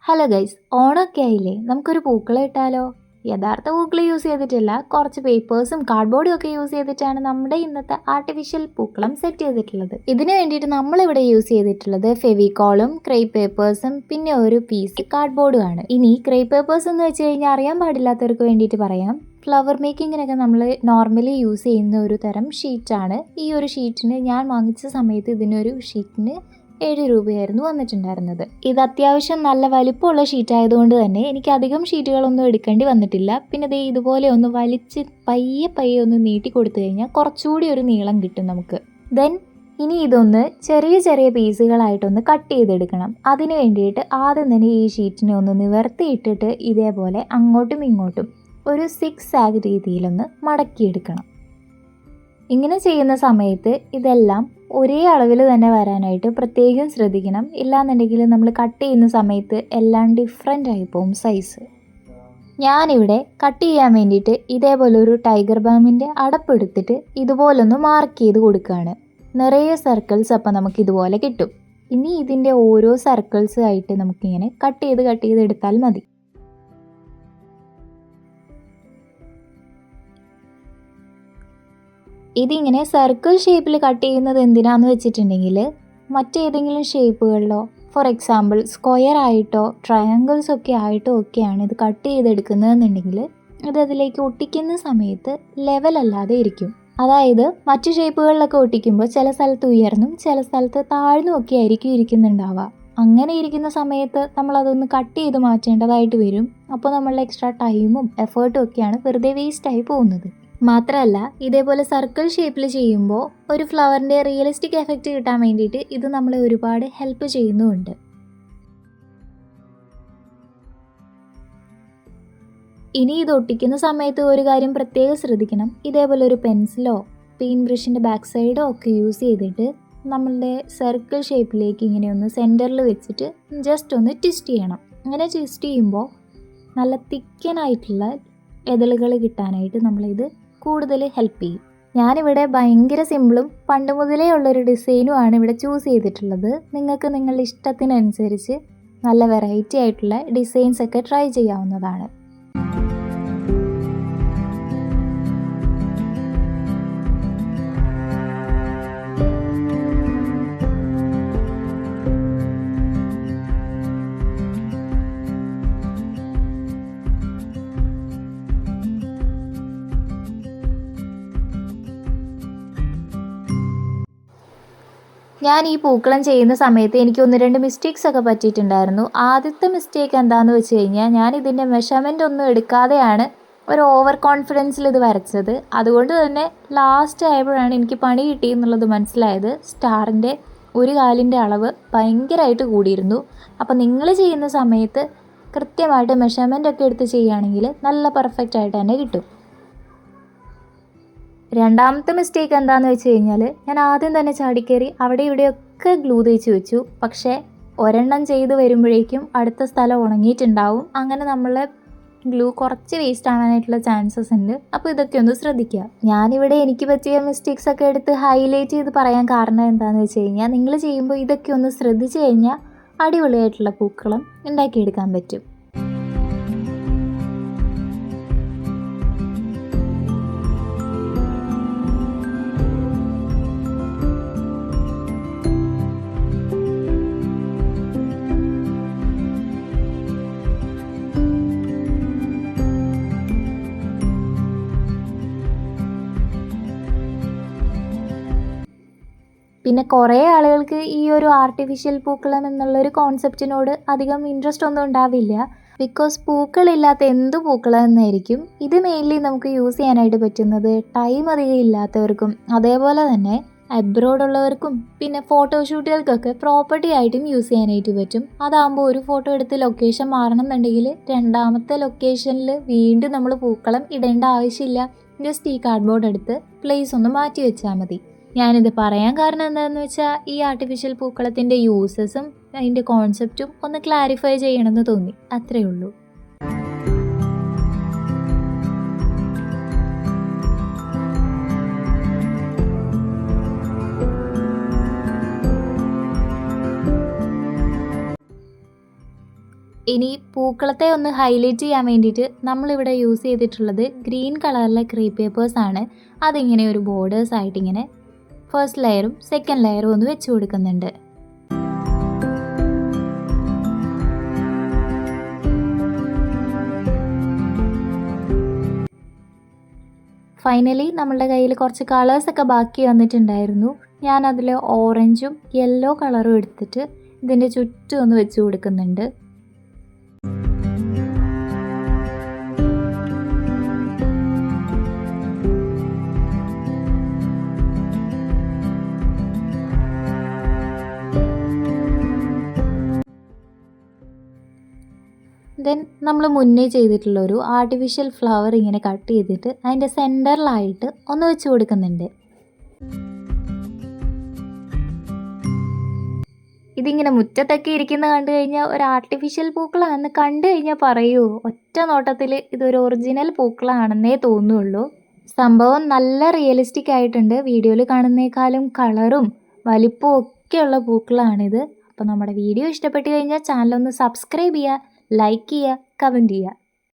Hello guys, ഓണമൊക്കെ ആയില്ലേ? നമുക്കൊരു പൂക്കളം ഇട്ടാലോ? യഥാർത്ഥ പൂക്കൾ യൂസ് ചെയ്തിട്ടില്ല, കുറച്ച് പേപ്പേഴ്സും കാർഡ്ബോർഡും ഒക്കെ യൂസ് ചെയ്തിട്ടാണ് നമ്മുടെ ഇന്നത്തെ ആർട്ടിഫിഷ്യൽ പൂക്കളം സെറ്റ് ചെയ്തിട്ടുള്ളത്. ഇതിന് വേണ്ടിയിട്ട് നമ്മളിവിടെ യൂസ് ചെയ്തിട്ടുള്ളത് ഫെവിക്കോളും ക്രേപ്പ് പേപ്പേഴ്സും പിന്നെ ഒരു പീസ് കാർഡ്ബോർഡുമാണ്. ഇനി ക്രേപ്പ് പേപ്പേഴ്സ് എന്ന് വെച്ച് കഴിഞ്ഞാൽ അറിയാൻ പാടില്ലാത്തവർക്ക് വേണ്ടിയിട്ട് പറയാം. ഫ്ലവർ മേക്കിങ്ങിനൊക്കെ നമ്മൾ നോർമലി യൂസ് ചെയ്യുന്ന ഒരു തരം ഷീറ്റാണ്. ഈ ഒരു ഷീറ്റിന് ഞാൻ വാങ്ങിച്ച സമയത്ത് ഇതിനൊരു ഷീറ്റിന് 7 രൂപയായിരുന്നു വന്നിട്ടുണ്ടായിരുന്നത്. ഇത് അത്യാവശ്യം നല്ല വലിപ്പമുള്ള ഷീറ്റ് ആയതുകൊണ്ട് തന്നെ എനിക്ക് അധികം ഷീറ്റുകളൊന്നും എടുക്കേണ്ടി വന്നിട്ടില്ല. പിന്നെ ദേ ഇതുപോലെ ഒന്ന് വലിച്ച് പയ്യെ ഒന്ന് നീട്ടി കൊടുത്തു കഴിഞ്ഞാൽ കുറച്ചുകൂടി ഒരു നീളം കിട്ടും നമുക്ക്. ഇനി ഇതൊന്ന് ചെറിയ ചെറിയ പീസുകളായിട്ടൊന്ന് കട്ട് ചെയ്തെടുക്കണം. അതിന് വേണ്ടിയിട്ട് ആദ്യം തന്നെ ഈ ഷീറ്റിനെ ഒന്ന് നിവർത്തിയിട്ടിട്ട് ഇതേപോലെ അങ്ങോട്ടും ഇങ്ങോട്ടും ഒരു 6 ആഗ് രീതിയിലൊന്ന് മടക്കിയെടുക്കണം. ഇങ്ങനെ ചെയ്യുന്ന സമയത്ത് ഇതെല്ലാം ഒരേ അളവിൽ തന്നെ വരാനായിട്ട് പ്രത്യേകം ശ്രദ്ധിക്കണം. ഇല്ലാന്നുണ്ടെങ്കിൽ നമ്മൾ കട്ട് ചെയ്യുന്ന സമയത്ത് എല്ലാം ഡിഫറെൻ്റ് ആയി പോകും സൈസ്. ഞാനിവിടെ കട്ട് ചെയ്യാൻ വേണ്ടിയിട്ട് ഇതേപോലെ ഒരു ടൈഗർ ബാമിൻ്റെ അടപ്പെടുത്തിട്ട് ഇതുപോലൊന്ന് മാർക്ക് ചെയ്ത് കൊടുക്കുകയാണ്. നിറയെ സർക്കിൾസ് അപ്പം നമുക്ക് ഇതുപോലെ കിട്ടും. ഇനി ഇതിൻ്റെ ഓരോ സർക്കിൾസ് ആയിട്ട് നമുക്കിങ്ങനെ കട്ട് ചെയ്ത് എടുത്താൽ മതി. ഇതിങ്ങനെ സർക്കിൾ ഷേപ്പിൽ കട്ട് ചെയ്യുന്നത് എന്തിനാന്ന് വെച്ചിട്ടുണ്ടെങ്കിൽ മറ്റേതെങ്കിലും ഷേപ്പുകളിലോ, ഫോർ എക്സാമ്പിൾ സ്ക്വയർ ആയിട്ടോ ട്രയാങ്കിൾസ് ഒക്കെ ആയിട്ടോ ഒക്കെയാണ് ഇത് കട്ട് ചെയ്തെടുക്കുന്നതെന്നുണ്ടെങ്കിൽ ഇത് അതിലേക്ക് ഒട്ടിക്കുന്ന സമയത്ത് ലെവലല്ലാതെ ഇരിക്കും. അതായത് മറ്റു ഷേപ്പുകളിലൊക്കെ ഒട്ടിക്കുമ്പോൾ ചില സ്ഥലത്ത് ഉയർന്നും ചില സ്ഥലത്ത് താഴ്ന്നും ഒക്കെ ആയിരിക്കും ഇരിക്കുന്നുണ്ടാവുക. അങ്ങനെ ഇരിക്കുന്ന സമയത്ത് നമ്മളതൊന്ന് കട്ട് ചെയ്ത് മാറ്റേണ്ടതായിട്ട് വരും. അപ്പോൾ നമ്മളുടെ എക്സ്ട്രാ ടൈമും എഫേർട്ടും ഒക്കെയാണ് വെറുതെ വേസ്റ്റായി പോകുന്നത്. മാത്രമല്ല ഇതേപോലെ സർക്കിൾ ഷേപ്പിൽ ചെയ്യുമ്പോൾ ഒരു ഫ്ലവറിൻ്റെ റിയലിസ്റ്റിക് എഫക്റ്റ് കിട്ടാൻ വേണ്ടിയിട്ട് ഇത് നമ്മളെ ഒരുപാട് ഹെൽപ്പ് ചെയ്യുന്നുമുണ്ട്. ഇനി ഇത് ഒട്ടിക്കുന്ന സമയത്ത് ഒരു കാര്യം പ്രത്യേകം ശ്രദ്ധിക്കണം. ഇതേപോലെ ഒരു പെൻസിലോ പെയിൻറ്റ് ബ്രഷിൻ്റെ ബാക്ക് സൈഡോ ഒക്കെ യൂസ് ചെയ്തിട്ട് നമ്മളുടെ സർക്കിൾ ഷേപ്പിലേക്ക് ഇങ്ങനെ ഒന്ന് സെൻറ്ററിൽ വെച്ചിട്ട് ജസ്റ്റ് ഒന്ന് ട്വിസ്റ്റ് ചെയ്യണം. അങ്ങനെ ട്വിസ്റ്റ് ചെയ്യുമ്പോൾ നല്ല തിക്കനായിട്ടുള്ള എതളുകൾ കിട്ടാനായിട്ട് നമ്മളിത് കൂടുതൽ ഹെൽപ്പ് ചെയ്യും. ഞാനിവിടെ ഭയങ്കര സിമ്പിളും പണ്ട് മുതലേ ഉള്ളൊരു ഡിസൈനുമാണ് ഇവിടെ ചൂസ് ചെയ്തിട്ടുള്ളത്. നിങ്ങൾക്ക് നിങ്ങളുടെ ഇഷ്ടത്തിനനുസരിച്ച് നല്ല വെറൈറ്റി ആയിട്ടുള്ള ഡിസൈൻസ് ഒക്കെ ട്രൈ ചെയ്യാവുന്നതാണ്. ഞാൻ ഈ പൂക്കളം ചെയ്യുന്ന സമയത്ത് എനിക്ക് 1-2 മിസ്റ്റേക്സ് ഒക്കെ പറ്റിയിട്ടുണ്ടായിരുന്നു. ആദ്യത്തെ മിസ്റ്റേക്ക് എന്താണെന്ന് വെച്ച് കഴിഞ്ഞാൽ ഞാൻ ഇതിൻ്റെ മെഷർമെൻ്റ് ഒന്നും എടുക്കാതെയാണ് ഒരു ഓവർ കോൺഫിഡൻസിൽ ഇത് വരച്ചത്. അതുകൊണ്ട് തന്നെ ലാസ്റ്റ് ആയപ്പോഴാണ് എനിക്ക് പണി കിട്ടിയെന്നുള്ളത് മനസ്സിലായത്. സ്റ്റാറിൻ്റെ ഒരു കാലിൻ്റെ അളവ് ഭയങ്കരമായിട്ട് കൂടിയിരുന്നു. അപ്പോൾ നിങ്ങൾ ചെയ്യുന്ന സമയത്ത് കൃത്യമായിട്ട് മെഷർമെൻ്റ് ഒക്കെ എടുത്ത് ചെയ്യുകയാണെങ്കിൽ നല്ല പെർഫെക്റ്റ് ആയിട്ട് തന്നെ കിട്ടും. രണ്ടാമത്തെ മിസ്റ്റേക്ക് എന്താണെന്ന് വെച്ച് കഴിഞ്ഞാൽ ഞാൻ ആദ്യം തന്നെ ചാടിക്കയറി അവിടെ ഇവിടെയൊക്കെ ഗ്ലൂ തേച്ച് വെച്ചു. പക്ഷേ ഒരെണ്ണം ചെയ്ത് വരുമ്പോഴേക്കും അടുത്ത സ്ഥലം ഉണങ്ങിയിട്ടുണ്ടാവും. അങ്ങനെ നമ്മളെ ഗ്ലൂ കുറച്ച് വേസ്റ്റ് ആവാനായിട്ടുള്ള ചാൻസസ് ഉണ്ട്. അപ്പോൾ ഇതൊക്കെ ഒന്ന് ശ്രദ്ധിക്കുക. ഞാനിവിടെ എനിക്ക് പറ്റിയ മിസ്റ്റേക്സ് ഒക്കെ എടുത്ത് ഹൈലൈറ്റ് ചെയ്ത് പറയാൻ കാരണം എന്താണെന്ന് വെച്ച് കഴിഞ്ഞാൽ നിങ്ങൾ ചെയ്യുമ്പോൾ ഇതൊക്കെ ഒന്ന് ശ്രദ്ധിച്ചു കഴിഞ്ഞാൽ അടിപൊളിയായിട്ടുള്ള പൂക്കളം ഉണ്ടാക്കിയെടുക്കാൻ പറ്റും. പിന്നെ കുറേ ആളുകൾക്ക് ഈ ഒരു ആർട്ടിഫിഷ്യൽ പൂക്കളം എന്നുള്ളൊരു കോൺസെപ്റ്റിനോട് അധികം ഇൻട്രസ്റ്റ് ഒന്നും ഉണ്ടാവില്ല. ബിക്കോസ് പൂക്കളില്ലാത്ത എന്ത് പൂക്കളം എന്നായിരിക്കും. ഇത് മെയിൻലി നമുക്ക് യൂസ് ചെയ്യാനായിട്ട് പറ്റുന്നത് ടൈം അധികം ഇല്ലാത്തവർക്കും അതേപോലെ തന്നെ അബ്രോഡുള്ളവർക്കും പിന്നെ ഫോട്ടോഷൂട്ടുകൾക്കൊക്കെ പ്രോപ്പർട്ടി ആയിട്ടും യൂസ് ചെയ്യാനായിട്ട് പറ്റും. അതാകുമ്പോൾ ഒരു ഫോട്ടോ എടുത്ത് ലൊക്കേഷൻ മാറണം എന്നുണ്ടെങ്കിൽ രണ്ടാമത്തെ ലൊക്കേഷനിൽ വീണ്ടും നമ്മൾ പൂക്കളം ഇടേണ്ട ആവശ്യമില്ല. ജസ്റ്റ് ഈ കാർഡ്ബോർഡ് എടുത്ത് പ്ലേസ് ഒന്ന് മാറ്റി വെച്ചാൽ മതി. ഞാനിത് പറയാൻ കാരണം എന്താണെന്ന് വെച്ചാൽ ഈ ആർട്ടിഫിഷ്യൽ പൂക്കളത്തിൻ്റെ യൂസസും അതിൻ്റെ കോൺസെപ്റ്റും ഒന്ന് ക്ലാരിഫൈ ചെയ്യണമെന്ന് തോന്നി, അത്രയേ ഉള്ളൂ. ഇനി പൂക്കളത്തെ ഒന്ന് ഹൈലൈറ്റ് ചെയ്യാൻ വേണ്ടിയിട്ട് നമ്മളിവിടെ യൂസ് ചെയ്തിട്ടുള്ളത് ഗ്രീൻ കളറിലെ ക്രീപ്പ് പേപ്പേഴ്സാണ്. അതിങ്ങനെ ഒരു ബോർഡേഴ്സ് ആയിട്ട് ഇങ്ങനെ ഫസ്റ്റ് ലെയറും സെക്കൻഡ് ലെയറും ഒന്ന് വെച്ച് കൊടുക്കുന്നുണ്ട്. ഫൈനലി നമ്മളുടെ കയ്യിൽ കുറച്ച് കളേഴ്സൊക്കെ ബാക്കി വന്നിട്ടുണ്ടായിരുന്നു. ഞാനതിൽ ഓറഞ്ചും യെല്ലോ കളറും എടുത്തിട്ട് ഇതിൻ്റെ ചുറ്റും ഒന്ന് വെച്ച് കൊടുക്കുന്നുണ്ട്. ദെൻ നമ്മൾ മുന്നേ ചെയ്തിട്ടുള്ളൊരു ആർട്ടിഫിഷ്യൽ ഫ്ലവർ ഇങ്ങനെ കട്ട് ചെയ്തിട്ട് അതിൻ്റെ സെൻറ്ററിലായിട്ട് ഒന്ന് വെച്ച് കൊടുക്കുന്നുണ്ട്. ഇതിങ്ങനെ മുറ്റത്തൊക്കെ ഇരിക്കുന്ന കണ്ടു കഴിഞ്ഞാൽ ഒരു ആർട്ടിഫിഷ്യൽ പൂക്കളാണെന്ന് കണ്ടു കഴിഞ്ഞാൽ പറയൂ, ഒറ്റ നോട്ടത്തിൽ ഇതൊരു ഒറിജിനൽ പൂക്കളാണെന്നേ തോന്നുള്ളൂ. സംഭവം നല്ല റിയലിസ്റ്റിക് ആയിട്ടുണ്ട്. വീഡിയോയിൽ കാണുന്നേക്കാളും കളറും വലിപ്പവും ഒക്കെയുള്ള പൂക്കളാണിത്. അപ്പോൾ നമ്മുടെ വീഡിയോ ഇഷ്ടപ്പെട്ട് കഴിഞ്ഞാൽ ചാനലൊന്ന് സബ്സ്ക്രൈബ് ചെയ്യുക, ലൈക്ക് ചെയ്യുക, കമൻറ്റ് ചെയ്യുക.